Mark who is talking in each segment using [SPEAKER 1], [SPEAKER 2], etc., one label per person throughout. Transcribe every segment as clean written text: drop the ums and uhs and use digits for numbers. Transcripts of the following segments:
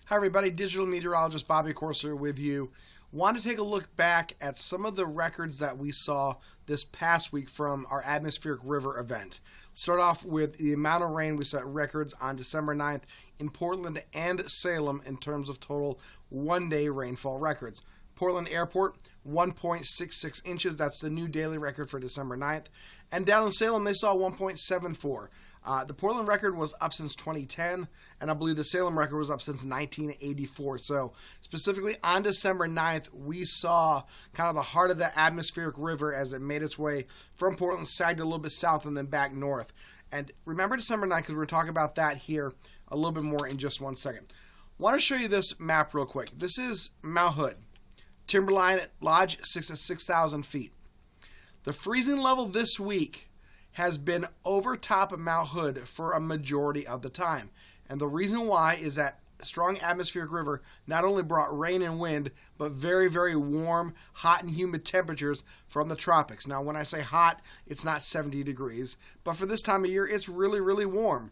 [SPEAKER 1] Hi everybody, digital meteorologist Bobby Corser with you. Want to take a look back at some of the records that we saw this past week from our atmospheric river event. Start off with the amount of rain we set records on December 9th in Portland and Salem in terms of total one-day rainfall records. Portland Airport, 1.66 inches. That's the new daily record for December 9th. And down in Salem, they saw 1.74. The Portland record was up since 2010, and I believe the Salem record was up since 1984. So specifically on December 9th, we saw kind of the heart of the atmospheric river as it made its way from Portland, sagged a little bit south, and then back north. And remember December 9th, because we're going to talk about that here a little bit more in just 1 second. Want to show you this map real quick. This is Mount Hood. Timberline Lodge, 6,000 feet. The freezing level this week has been over top of Mount Hood for a majority of the time. And the reason why is that strong atmospheric river not only brought rain and wind, but very, very warm, hot and humid temperatures from the tropics. Now, when I say hot, it's not 70 degrees, but for this time of year, it's really, really warm.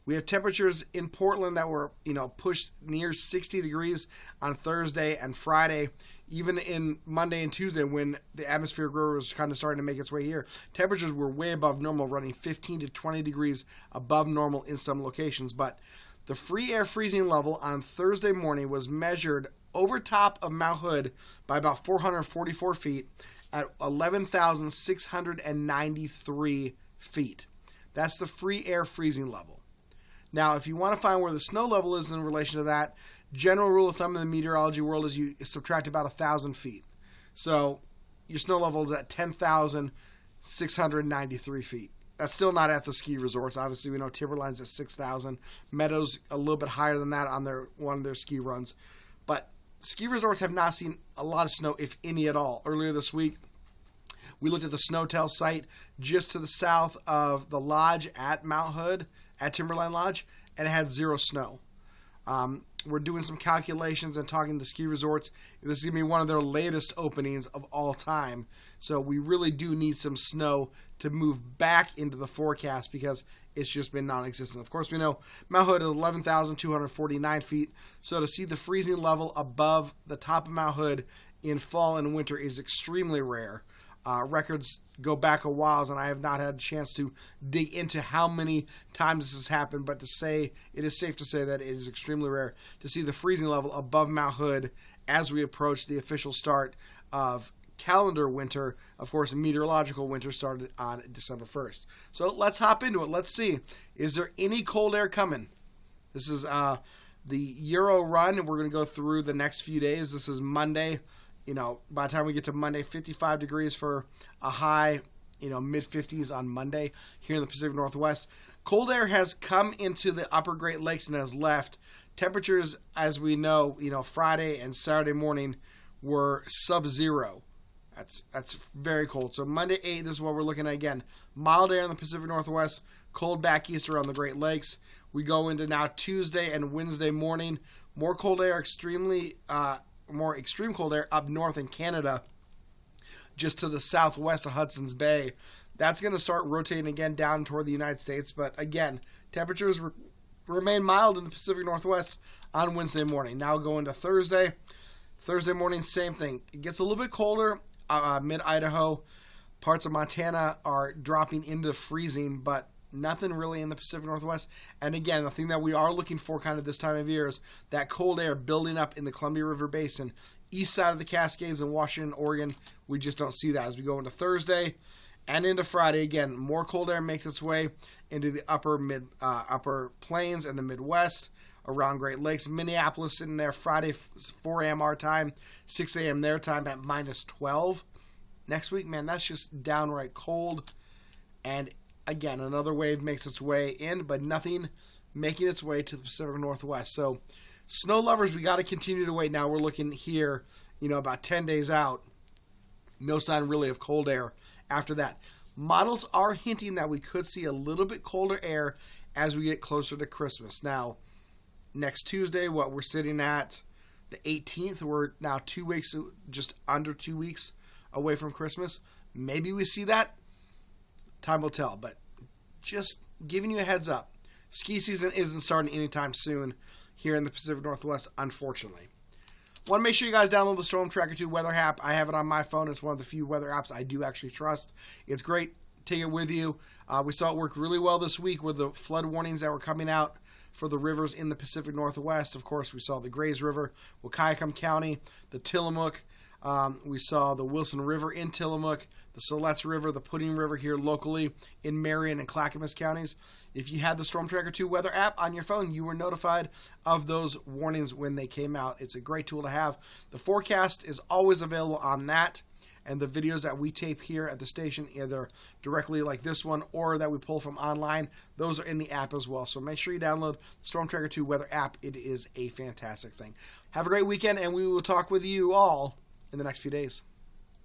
[SPEAKER 1] We have temperatures in Portland that were, pushed near 60 degrees on Thursday and Friday. Even in Monday and Tuesday, when the atmospheric river was kind of starting to make its way here, temperatures were way above normal, running 15 to 20 degrees above normal in some locations. But the free air freezing level on Thursday morning was measured over top of Mount Hood by about 444 feet at 11,693 feet. That's the free air freezing level. Now, if you want to find where the snow level is in relation to that, general rule of thumb in the meteorology world is you subtract about 1,000 feet. So your snow level is at 10,693 feet. That's still not at the ski resorts. Obviously, we know Timberline's at 6,000. Meadows a little bit higher than that on one of their ski runs. But ski resorts have not seen a lot of snow, if any at all. Earlier this week, we looked at the Snowtail site just to the south of the lodge at Mount Hood, at Timberline Lodge, and it had zero snow. We're doing some calculations and talking to ski resorts. This is going to be one of their latest openings of all time. So we really do need some snow to move back into the forecast because it's just been non-existent. Of course, we know Mount Hood is 11,249 feet. So to see the freezing level above the top of Mount Hood in fall and winter is extremely rare. Records go back a while, and I have not had a chance to dig into how many times this has happened, but it is safe to say that it is extremely rare to see the freezing level above Mount Hood as we approach the official start of calendar winter. Of course, meteorological winter started on December 1st. So let's hop into it. Let's see. Is there any cold air coming? This is the Euro run. We're going to go through the next few days. This is Monday. By the time we get to Monday, 55 degrees for a high, mid-50s on Monday here in the Pacific Northwest. Cold air has come into the upper Great Lakes and has left. Temperatures, as we know, Friday and Saturday morning were sub-zero. That's very cold. So Monday 8, this is what we're looking at again. Mild air in the Pacific Northwest, cold back east around the Great Lakes. We go into now Tuesday and Wednesday morning. More cold air, more extreme cold air up north in Canada, just to the southwest of Hudson's Bay. That's going to start rotating again down toward the United States. But again, temperatures remain mild in the Pacific Northwest on Wednesday morning. Now going to Thursday. Thursday morning, same thing. It gets a little bit colder. Mid-Idaho, parts of Montana are dropping into freezing, but nothing really in the Pacific Northwest. And again, the thing that we are looking for kind of this time of year is that cold air building up in the Columbia River Basin, east side of the Cascades in Washington, Oregon. We just don't see that as we go into Thursday and into Friday. Again, more cold air makes its way into the upper plains and the Midwest around Great Lakes. Minneapolis sitting there Friday, 4 a.m. our time, 6 a.m. their time at minus 12. Next week, man, that's just downright cold. And again, another wave makes its way in, but nothing making its way to the Pacific Northwest. So, snow lovers, we got to continue to wait. Now we're looking here, about 10 days out. No sign really of cold air after that. Models are hinting that we could see a little bit colder air as we get closer to Christmas. Now, next Tuesday, we're sitting at the 18th. We're now 2 weeks, just under 2 weeks away from Christmas. Maybe we see that. Time will tell, but just giving you a heads up. ski season isn't starting anytime soon here in the Pacific Northwest, unfortunately. Want to make sure you guys download the Storm Tracker 2 weather app. I have it on my phone. It's one of the few weather apps I do actually trust. It's great. Take it with you. We saw it work really well this week with the flood warnings that were coming out for the rivers in the Pacific Northwest. Of course, we saw the Grays River, Wahkiakum County, the Tillamook. We saw the Wilson River in Tillamook, the Siletz River, the Pudding River here locally in Marion and Clackamas counties. If you had the Storm Tracker 2 weather app on your phone, you were notified of those warnings when they came out. It's a great tool to have. The forecast is always available on that, and the videos that we tape here at the station, either directly like this one or that we pull from online, those are in the app as well. So make sure you download the Storm Tracker 2 weather app. It is a fantastic thing. Have a great weekend, and we will talk with you all in the next few days.